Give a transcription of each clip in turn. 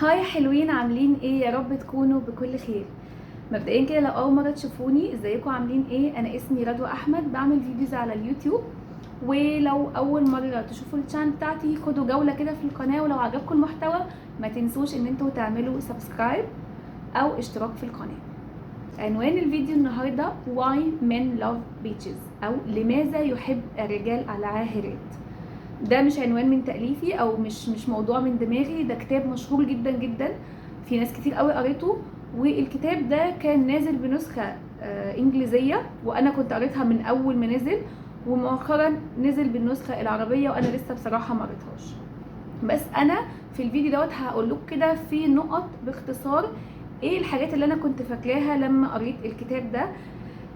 هاي حلوين، عاملين ايه؟ يا رب تكونوا بكل خير. مبدئيا كده لو اول مره تشوفوني، ازيكم عاملين ايه؟ انا اسمي رضوى احمد، بعمل فيديوز على اليوتيوب. ولو اول مره تشوفوا الشانل بتاعتي خدوا جوله كده في القناه، ولو عجبكم المحتوى ما تنسوش ان انتوا تعملوا سبسكرايب او اشتراك في القناه. عنوان الفيديو النهارده Why Men Love Beaches، او لماذا يحب الرجال العاهرات. ده مش عنوان من تأليفي او مش موضوع من دماغي، ده كتاب مشهور جدا جدا، في ناس كتير قوي قريته. والكتاب ده كان نازل بنسخة انجليزية، وانا كنت قريتها من اول ما نزل، ومؤخرا نزل بالنسخة العربية وانا لسه بصراحة ما قريتهاش. بس انا في الفيديو دوت هقول لكم كده في نقط باختصار ايه الحاجات اللي انا كنت فاكراها لما قريت الكتاب ده،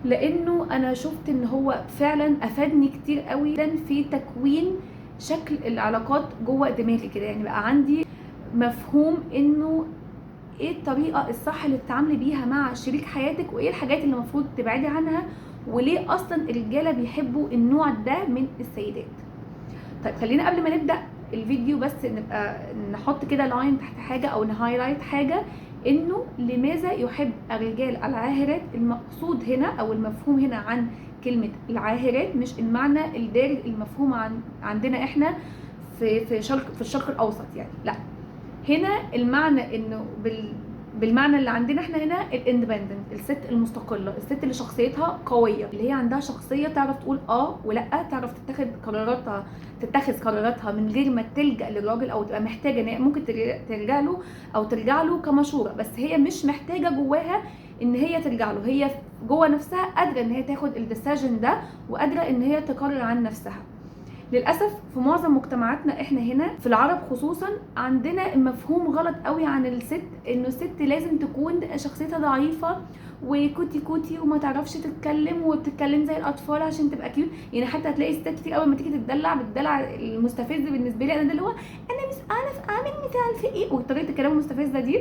لانه انا شفت ان هو فعلا افادني كتير قوي في تكوين شكل العلاقات جوه دماغي كده. يعني بقى عندي مفهوم انه ايه الطريقه الصح اللي تتعاملي بيها مع شريك حياتك، وايه الحاجات اللي المفروض تبعدي عنها، وليه اصلا الرجاله بيحبوا النوع ده من السيدات. طيب خلينا قبل ما نبدا الفيديو بس نبقى نحط كده لاين تحت حاجه او نهايلايت حاجه، انه لماذا يحب الرجال العاهرات. المقصود هنا او المفهوم هنا عن كلمه العاهرات مش المعنى الدارج المفهوم عندنا احنا في الشرق الاوسط، يعني لا، هنا المعنى انه بالمعنى اللي عندنا احنا هنا الاندبندنت، الست المستقله، الست اللي شخصيتها قويه، اللي هي عندها شخصيه تعرف تقول اه ولا، تعرف تتخذ قراراتها من غير ما تلجا للراجل او تبقى محتاجه ان هي ممكن ترجع له كمشوره، بس هي مش محتاجه جواها ان هي ترجع له، هي جوه نفسها قادره ان هي تاخد الديسيجن ده، وقادره ان هي تقرر عن نفسها. للاسف في معظم مجتمعاتنا احنا هنا في العرب خصوصا عندنا مفهوم غلط قوي عن الست، انه الست لازم تكون شخصيتها ضعيفه وكوتي كوتي وما تعرفش تتكلم وبتتكلم زي الاطفال عشان تبقى كيوت. يعني حتى هتلاقي ستات كتير اول ما تيجي تتدلع بالدلع المستفز بالنسبه لي انا، ده اللي هو انا مش عارف اعمل مثال في ايه، وطريقه الكلام المستفزه دي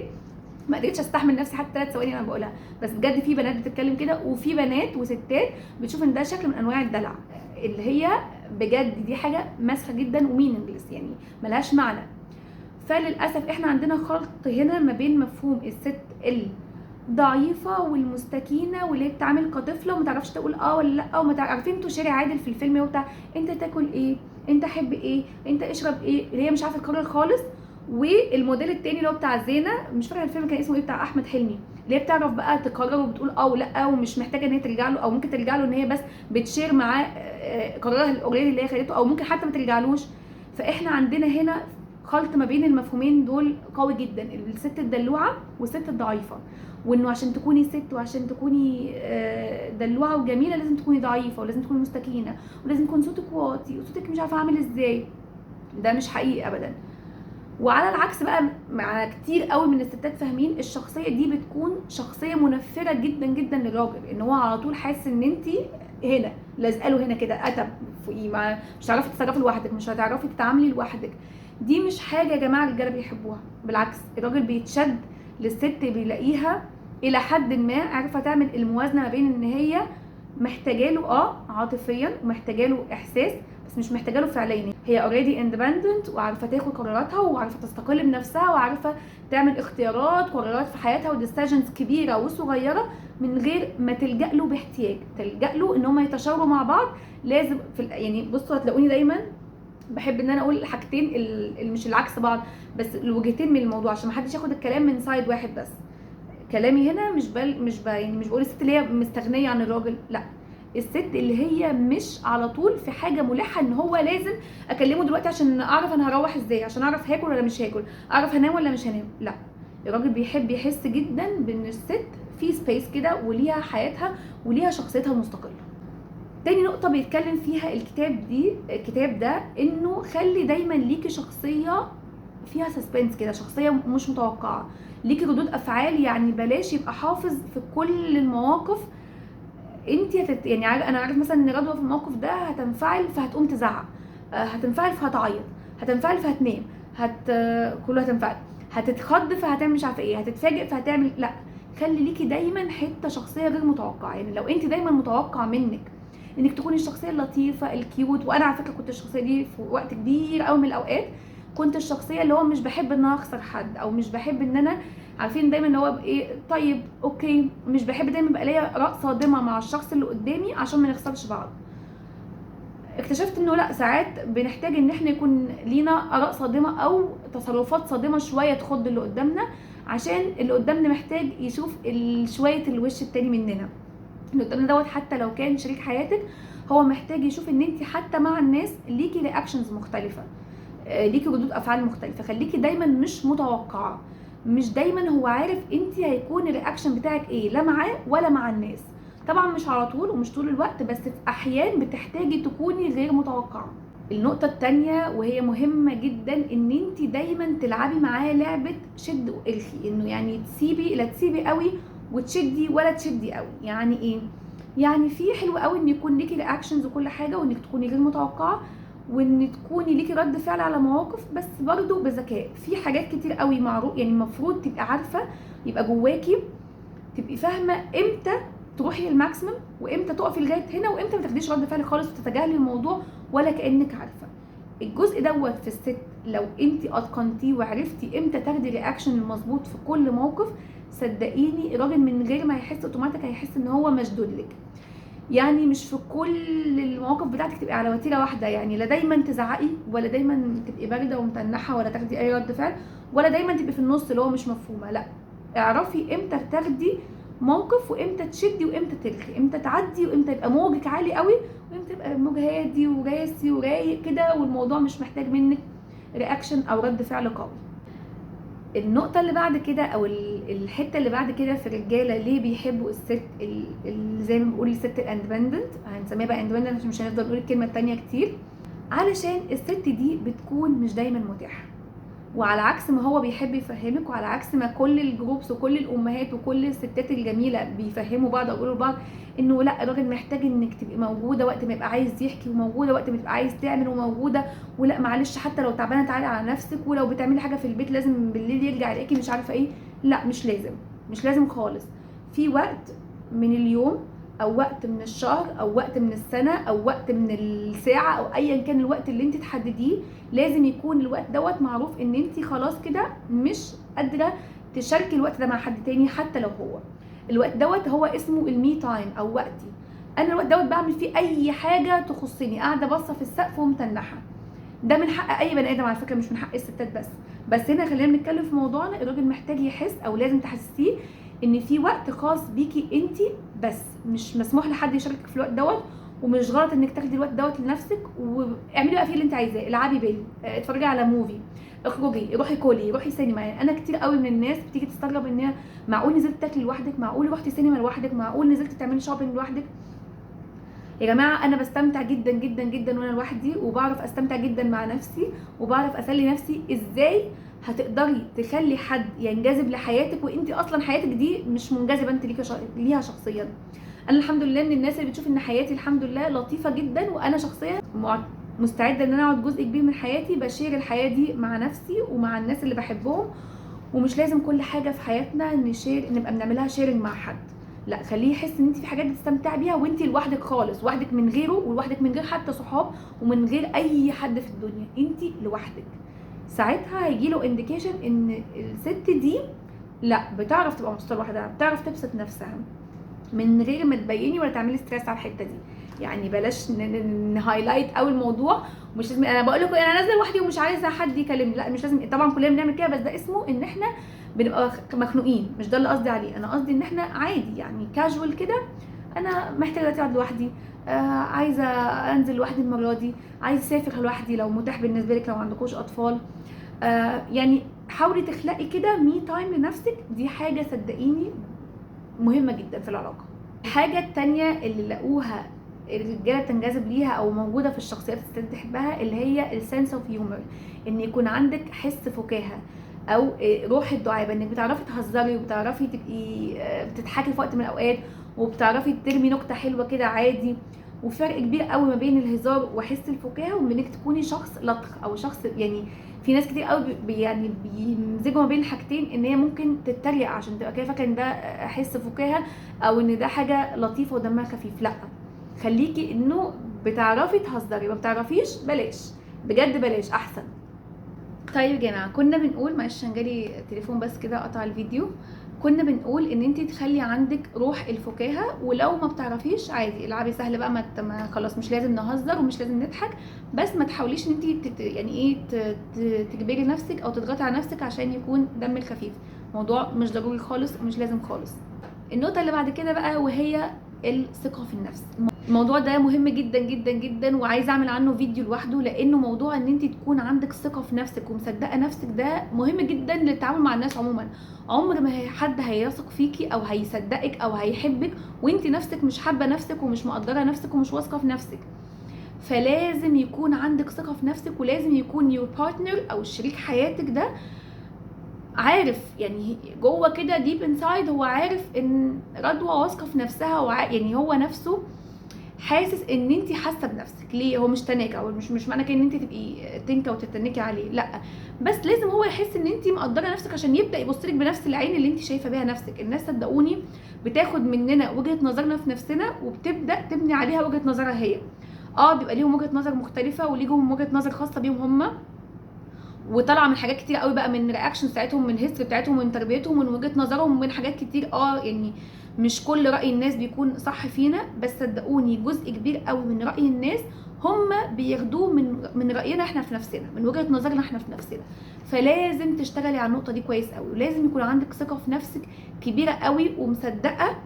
ما قدرتش استحمل نفسي حتى 3 ثواني وانا بقولها. بس بجد في بنات بتتكلم كده، وفي بنات وستات بتشوف ان ده شكل من انواع الدلع، اللي هي بجد دي حاجه مسخه جدا وميننجلس، يعني ملهاش معنى. فللاسف احنا عندنا خلط هنا ما بين مفهوم الست الضعيفه والمستكينه واللي هي بتتعامل كطفله وما تعرفش تقول اه ولا لا، وما عارفين انتوا شيري عادل في الفيلم بتاع انت تاكل ايه، انت حب ايه، انت اشرب ايه، اللي هي مش عارفه تقرر خالص. والموديل التاني اللي هو بتاع زينه، مش فاكره الفيلم كان اسمه ايه، بتاع احمد حلمي، اللي هي بتعرف بقى تقرر وبتقول اه ولا، ومش محتاجه ان هي ترجع له، او ممكن ترجع له ان هي بس بتشير معاه قرارها الاوريدي اللي هي خدته، او ممكن حتى ما ترجعلوش. فاحنا عندنا هنا خلط ما بين المفهومين دول قوي جدا، الست الدلوعه والست الضعيفه، وانه عشان تكوني ست وعشان تكوني دلوعه وجميله لازم تكوني ضعيفه، ولازم تكوني مستكينه، ولازم يكون صوتك واطي وصوتك مش عارفه عامل ازاي. ده مش حقيقي ابدا. وعلى العكس بقى مع كتير قوي من الستات فاهمين الشخصيه دي بتكون شخصيه منفره جدا جدا للراجل، ان هو على طول حاسس ان انت هنا لازقه له هنا كده اتب فوقيه، مش هتعرفي تتصرفي لوحدك، مش هتعرفي تتعاملي لوحدك. دي مش حاجه يا جماعه الرجاله بيحبوها، بالعكس الراجل بيتشد للست، بيلاقيها الى حد ما عارفه تعمل الموازنه ما بين ان هي محتاجه له عاطفيا ومحتاجه له احساس، بس مش محتاجه له فعليا. هي اوريدي اندبندنت وعارفه تاخد قراراتها وعارفه تستقل بنفسها وعارفه تعمل قرارات في حياتها وديسيجنز كبيره وصغيره من غير ما تلجا له باحتياج، تلجا له ان هم يتشاوروا مع بعض. لازم يعني بصوا هتلاقوني دايما بحب ان انا اقول حاجتين مش العكس بعض، بس الوجهتين من الموضوع عشان ما حدش ياخد الكلام من سايد واحد بس. كلامي هنا يعني مش بقول الست اللي هي مستغنيه عن الراجل، لا، الست اللي هي مش على طول في حاجه ملحه ان هو لازم اكلمه دلوقتي عشان اعرف انا هروح ازاي، عشان اعرف هاكل ولا مش هاكل، اعرف هنام ولا مش هنام. لا، الراجل بيحب يحس جدا بان الست في سبيس كده وليها حياتها وليها شخصيتها المستقله. تاني نقطه بيتكلم فيها الكتاب ده انه خلي دايما ليكي شخصيه فيها سسبنس كده، شخصيه مش متوقعه، ليكي ردود افعال، يعني بلاش يبقى حافظ في كل المواقف. انت يعني انا عارف مثلا ان رضوى في الموقف ده هتنفعل فهتقوم تزعق، هتنفعل فهتعيط، هتنفعل فهتنام، كله هتنفعل، هتتخض فهتعمل مش عارفه ايه، هتتفاجئ فهتعمل، لا، خلي ليكي دايما حته شخصيه غير متوقعه. يعني لو انت دايما متوقع منك انك تكوني الشخصيه اللطيفه الكيوت، وانا على فكره كنت الشخصيه دي في وقت كبير قوي من الاوقات، كنت الشخصيه اللي هو مش بحب ان انا اخسر حد، او مش بحب ان انا، عارفين دايما ان هو ايه، طيب اوكي، مش بحب دايما يبقى ليا اراء صادمه مع الشخص اللي قدامي عشان ما نخسرش بعض. اكتشفت انه لا، ساعات بنحتاج ان احنا يكون لينا اراء صادمه او تصرفات صادمه شويه تخض اللي قدامنا، عشان اللي قدامنا محتاج يشوف شويه الوش التاني مننا. اللي قدامنا دوت حتى لو كان شريك حياتك، هو محتاج يشوف ان انت حتى مع الناس ليكي رياكشنز مختلفه، ليكي ردود افعال مختلفه. خليكي دايما مش متوقعه، مش دايما هو عارف انت هيكون الرياكشن بتاعك ايه، لا معاه ولا مع الناس. طبعا مش على طول ومش طول الوقت، بس في احيان بتحتاجي تكوني غير متوقعه. النقطه التانية وهي مهمه جدا، ان انت دايما تلعبي معاه لعبه شد وارخي، انه يعني لا تسيبي قوي وتشدي ولا تشدي قوي. يعني ايه؟ يعني في حلو قوي ان يكون ليكي رياكشنز وكل حاجه، وانك تكوني غير متوقعه، وان تكوني ليكي رد فعل على مواقف، بس برضو بذكاء. في حاجات كتير قوي معروف، يعني المفروض تبقى عارفه، يبقى جواكي تبقي فاهمه امتى تروحي للماكسيمم، وامتى تقفي لغايه هنا، وامتى ما تاخديش رد فعل خالص وتتجاهلي الموضوع ولا كانك عارفه. الجزء دوت في الست لو انت اتقنتيه وعرفتي امتى تاخدي رياكشن المظبوط في كل موقف، صدقيني الراجل من غير ما يحس اوتوماتيك هيحس ان هو مشدود لك. يعني مش في كل المواقف بتاعتك تبقي على وتيره واحده، يعني لا دايما تزعقي، ولا دايما تبقي بارده ومتنحه، ولا تاخدي اي رد فعل، ولا دايما تبقي في النص اللي هو مش مفهومه. لا، اعرفي امتى تاخدي موقف، وامتى تشدي وامتى ترخي، امتى تعدي وامتى يبقى موجك عالي قوي، وامتى يبقى موج هادي وراسي ورايق كده، والموضوع مش محتاج منك رياكشن او رد فعل قوي. النقطة اللي بعد كده او الحتة اللي بعد كده في الرجالة ليه بيحبوا الست اللي زي ما بنقول الست الاندبندنت، هنسميها بقى اندبندنت عشان مش هنفضل نقول الكلمة التانية كتير، علشان الست دي بتكون مش دايما متاحة. وعلى عكس ما هو بيحب يفهمك، وعلى عكس ما كل الجروبس وكل الامهات وكل الستات الجميله بيفهموا بعض او يقولوا لبعض انه لا، الراجل محتاج انك تبقي موجوده وقت ما يبقى عايز يحكي، وموجوده وقت ما تبقى عايز تعمل، وموجوده، ولا معلش حتى لو تعبانه تعالي على نفسك، ولو بتعملي حاجه في البيت لازم بالليل يرجع يلاقيكي مش عارفه ايه. لا، مش لازم، مش لازم خالص. في وقت من اليوم او وقت من الشهر او وقت من السنه او وقت من الساعه او ايا كان الوقت اللي انت تحدديه، لازم يكون الوقت دوت معروف ان انت خلاص كده مش قادره تشاركي الوقت ده مع حد تاني. حتى لو هو الوقت دوت هو اسمه المي تايم او وقتي، انا الوقت دوت بعمل فيه اي حاجه تخصني، قاعده باصه في السقف ومتنحه. ده من حق اي بني ادم على فكره، مش من حق الستات بس هنا خلينا نتكلم في موضوعنا. الراجل محتاج يحس او لازم تحسسيه ان في وقت خاص بيكي انت بس، مش مسموح لحد يشاركك في الوقت دوت، ومش غلط انك تاخدي الوقت دوت لنفسك، واعملي بقى فيه اللي انت عايزاه. العبي بيلي، اتفرجي على موفي، اخرجي، روحي كولي، روحي سينما. يعني انا كتير قوي من الناس بتيجي تستغرب ان معقول نزلت تاكلي لوحدك، معقول رحتي سينما لوحدك، معقول نزلتي تعملي شوبينج لوحدك. يا جماعه انا بستمتع جدا جدا جدا وانا لوحدي، وبعرف استمتع جدا مع نفسي، وبعرف اسلي نفسي. ازاي هتقدري تخلي حد ينجذب لحياتك وانت اصلا حياتك دي مش منجذبه انت ليها شخصيا؟ انا الحمد لله من الناس اللي بتشوف ان حياتي الحمد لله لطيفه جدا، وانا شخصيا مستعده ان انا اقعد جزء كبير من حياتي بشير الحياه دي مع نفسي ومع الناس اللي بحبهم. ومش لازم كل حاجه في حياتنا نبقى بنعملها شيرنج مع حد. لا، خليه يحس ان انت في حاجات بتستمتعي بيها وانت لوحدك خالص، لوحدك من غيره، ولوحدك من غير حتى صحاب، ومن غير اي حد في الدنيا، انت لوحدك. ساعتها هيجيله انديكيشن ان الست دي لا، بتعرف تبقى مبسوطه لوحدها، بتعرف تبسط نفسها من غير ما تبيني ولا تعملي ستريس على الحته دي. يعني بلاش نهايلايت قوي الموضوع. مش لازم انا بقول لكم انا نازله لوحدي ومش عايزه حد يكلمني، لا مش لازم. طبعا كلنا بنعمل كده، بس ده اسمه ان احنا بنبقى مخنوقين، مش ده اللي قصدي عليه. انا قصدي ان احنا عادي، يعني كاجوال كده، انا محتاجه دلوقتي اقعد لوحدي، عايزه انزل لوحدي المره دي، عايزه اسافر لوحدي لو متاح بالنسبه لك، لو ما عندكوش اطفال. يعني حاولي تخلقي كده مي تايم لنفسك. دي حاجه صدقيني مهمه جدا في العلاقه. الحاجه التانية اللي لقوها الرجاله بتنجذب ليها او موجوده في الشخصيات اللي الستات بتحبها، اللي هي السنس اوف هيومر، ان يكون عندك حس فكاهه او روح الدعابه، انك بتعرفي تهزري وبتعرفي تبقي بتضحكي في وقت من الاوقات، وبتعرفي ترمي نكته حلوه كده عادي. وفرق كبير قوي ما بين الهزار وحس الفكاهه وان انك تكوني شخص لطخ او شخص، يعني في ناس كتير قوي يعني بيمزجوا ما بين الحاجتين، ان هي ممكن تتريق عشان تبقى كده فاكره ان ده حس فكاهه او ان ده حاجه لطيفه ودمها خفيف. لا، خليكي انه بتعرفي تهزري، ما بتعرفيش بلاش، بجد بلاش احسن. طيب يا جماعه، كنا بنقول، معلش عشان جالي تليفون بس كده قطع الفيديو. كنا بنقول ان انت تخلي عندك روح الفكاهه، ولو ما بتعرفيش عادي العبي سهل بقى، ما خلاص مش لازم نهزر ومش لازم نضحك، بس ما تحاوليش ان انت يعني ايه تجبري نفسك او تضغطي على نفسك عشان يكون دمك خفيف. موضوع مش ضروري خالص ومش لازم خالص. النقطه اللي بعد كده بقى وهي الثقه في النفس. الموضوع ده مهم جدا جدا جدا، وعايزه اعمل عنه فيديو لوحده، لانه موضوع ان انت تكون عندك ثقه في نفسك ومصدقه نفسك ده مهم جدا للتعامل مع الناس عموما. عمر ما حد هيثق فيكي او هيصدقك او هيحبك وانت نفسك مش حابه نفسك ومش مقدره نفسك ومش واثقه في نفسك. فلازم يكون عندك ثقه في نفسك، ولازم يكون يور بارتنر او شريك حياتك ده عارف، يعني جوه كده ديب انسايد هو عارف ان رضوى واثقه في نفسها، يعني هو نفسه حاسس ان انت حاسه بنفسك. ليه؟ هو مش تناكه، او مش معنى كده ان انت تبقي تنكه وتتنكي عليه، لا، بس لازم هو يحس ان انت مقدره نفسك عشان يبدا يبص لك بنفس العين اللي انت شايفه بيها نفسك. الناس صدقوني بتاخد مننا وجهه نظرنا في نفسنا وبتبدا تبني عليها وجهه نظرها هي. بيبقى ليهم وجهه نظر مختلفه وليهم وجهه نظر خاصه بيهم هم، وطالعه من حاجات كتير قوي بقى، من رياكشن بتاعتهم، من هيستوري بتاعتهم، من تربيتهم، من وجهه نظرهم، من حاجات كتير. يعني مش كل راي الناس بيكون صح فينا، بس صدقوني جزء كبير قوي من راي الناس هم بياخدوه من راينا احنا في نفسنا، من وجهه نظرنا احنا في نفسنا. فلازم تشتغلي على النقطه دي كويس قوي، ولازم يكون عندك ثقه في نفسك كبيره قوي ومصدقه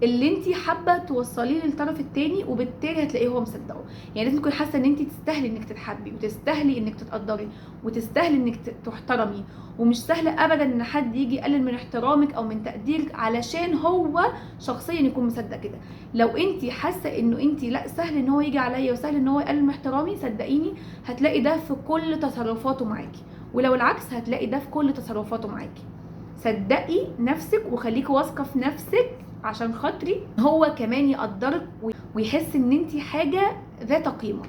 اللي انت حابه توصليه للطرف التاني، وبالتالي هتلاقيه هو مصدقه. يعني لازم تكوني حاسه ان انت تستاهلي انك تتحبي، وتستاهلي انك تتقدري، وتستاهلي انك تحترمي. ومش سهل ابدا ان حد يجي يقلل من احترامك او من تقديرك علشان هو شخصيا يكون مصدق كده. لو انت حاسه انه انت لا، سهل ان هو يجي عليا وسهل ان هو يقلل من احترامي، صدقيني هتلاقي ده في كل تصرفاته معاكي. ولو العكس هتلاقي ده في كل تصرفاته معاكي. صدقي نفسك وخليكي واثقه في نفسك عشان خاطري هو كمان يقدرك ويحس ان انت حاجه ذات قيمه.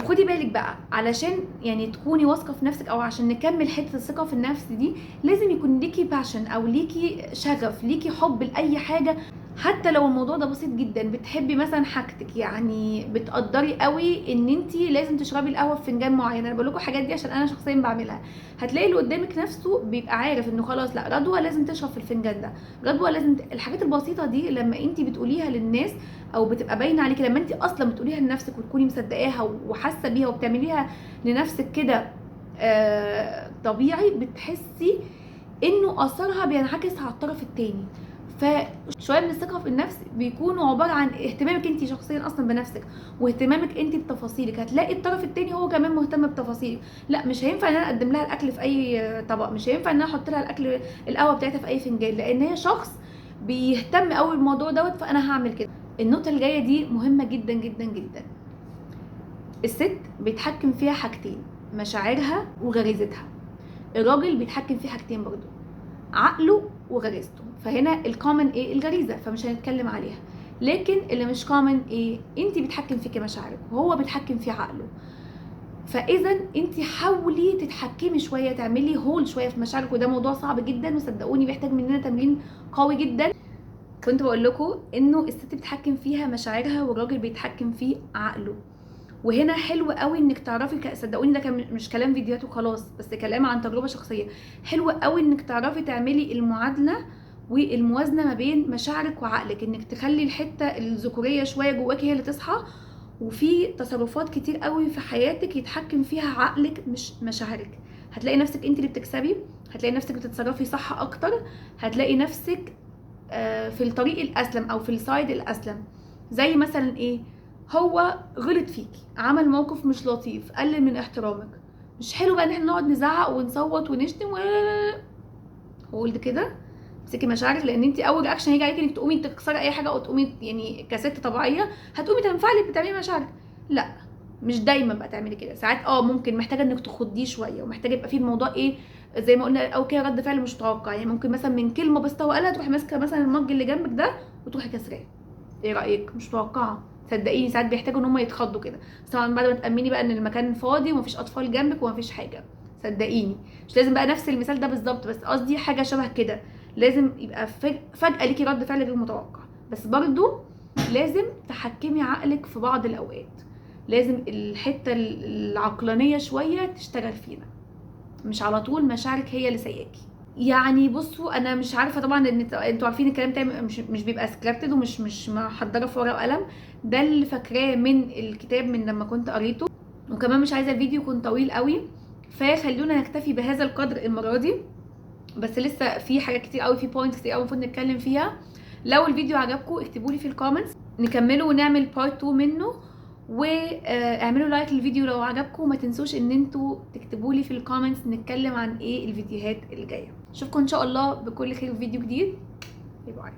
وخدي بالك بقى، علشان يعني تكوني واثقه في نفسك، او عشان نكمل حته الثقه في النفس دي، لازم يكون ليكي باشن او ليكي شغف، ليكي حب لاي حاجه. حتى لو الموضوع ده بسيط جدا، بتحبي مثلا حاجتك، يعني بتقدري قوي ان انت لازم تشربي القهوه في فنجان معين. انا بقول لكم الحاجات دي عشان انا شخصيا بعملها. هتلاقي اللي قدامك نفسه بيبقى عارف انه خلاص لا، رضوى لازم تشرب في الفنجان ده، رضوى لازم الحاجات البسيطه دي لما انت بتقوليها للناس او بتبقى باينه عليكي، لما انت اصلا بتقوليها لنفسك وتكوني مصدقاها وحاسه بيها وبتعمليها لنفسك كده طبيعي، بتحسي انه اثرها بينعكس على الطرف التاني. فشويه من الثقه في النفس بيكونوا عباره عن اهتمامك انت شخصيا اصلا بنفسك، واهتمامك انت بتفاصيلك. هتلاقي الطرف التاني هو كمان مهتم بتفاصيلك. لا، مش هينفع ان انا اقدم لها الاكل في اي طبق، مش هينفع ان انا احط لها الاكل القهوه بتاعتها في اي فنجان، لان هي شخص بيهتم قوي بالموضوع دوت، فانا هعمل كده. النقطه الجايه دي مهمه جدا جدا جدا. الست بيتحكم فيها حاجتين، مشاعرها وغريزتها. الراجل بيتحكم فيه حاجتين برضو، عقله وغريزته. فهنا الكومن ايه؟ الغريزه، فمش هنتكلم عليها. لكن اللي مش كومن ايه؟ انت بيتحكم فيكي مشاعرك وهو بيتحكم في عقله. فاذا انت حاولي تتحكمي شويه، تعملي هول شويه في مشاعرك، وده موضوع صعب جدا وصدقوني بيحتاج مننا تمرين قوي جدا. كنت بقول لكم انه الست بتتحكم فيها مشاعرها والراجل بيتحكم في عقله. وهنا حلو قوي انك تعرفي، صدقوني ده كان مش كلام فيديوهات وخلاص، بس كلام عن تجربه شخصيه. حلو قوي انك تعرفي تعملي المعادله والموازنه ما بين مشاعرك وعقلك، انك تخلي الحته الذكوريه شويه جواكي هي اللي تصحى، وفي تصرفات كتير قوي في حياتك يتحكم فيها عقلك مش مشاعرك. هتلاقي نفسك انت اللي بتكسبي، هتلاقي نفسك بتتصرفي صح اكتر، هتلاقي نفسك في الطريق الاسلم او في السايد الاسلم. زي مثلا ايه؟ هو غلط فيكي، عمل موقف مش لطيف، قلل من احترامك. مش حلو بقى ان احنا نقعد نزعق ونصوت ونشتم هولد كده. امسكي مشاعرك، لان انت اول رياكشن هيجي عليكي انك تقومي تكسري اي حاجه، او تقومي يعني كست طبيعيه هتقومي تنفعلي بتعملي مشاعرك. لا، مش دايما بقى تعملي كده. ساعات ممكن محتاجه انك تخضيه شويه، ومحتاجه يبقى فيه الموضوع ايه زي ما قلنا، او كده رد فعل مش متوقع. يعني ممكن مثلا من كلمه بس هو قالها تروحي ماسكه مثلا المج اللي جنبك ده وتروحي كسراه. ايه رايك؟ مش متوقعه. صدقيني ساعات بيحتاجوا ان هم يتخضوا كده، بس طبعا بعد ما تامني بقى ان المكان فاضي ومفيش اطفال جنبك ومفيش حاجه. صدقيني مش لازم بقى نفس المثال ده بالظبط، بس قصدي حاجه شبه كده. لازم يبقى فجاه ليكي رد فعل غير متوقع، بس برضو لازم تحكمي عقلك في بعض الاوقات. لازم الحته العقلانيه شويه تشتغل فينا. مش على طول مشاعرك هي اللي سايقاكي. يعني بصوا انا مش عارفه طبعا ان انتوا عارفين الكلام بتاعي مش بيبقى سكريبتد ومش محضره في ورقه وقلم، ده اللي فاكراه من الكتاب من لما كنت قريته، وكمان مش عايزه الفيديو يكون طويل قوي، فخلونا نكتفي بهذا القدر المره دي. بس لسه في حاجات كتير قوي، في بوينتس كتير قوي المفروض نتكلم فيها. لو الفيديو عجبكم اكتبوا لي في الكومنتس نكمله ونعمل بارت 2 منه، واعملوا لايك للفيديو لو عجبكم، وما تنسوش ان انتوا تكتبوا لي في الكومنتس نتكلم عن ايه الفيديوهات اللي جايه. اشوفكم ان شاء الله بكل خير في فيديو جديد. باي باي.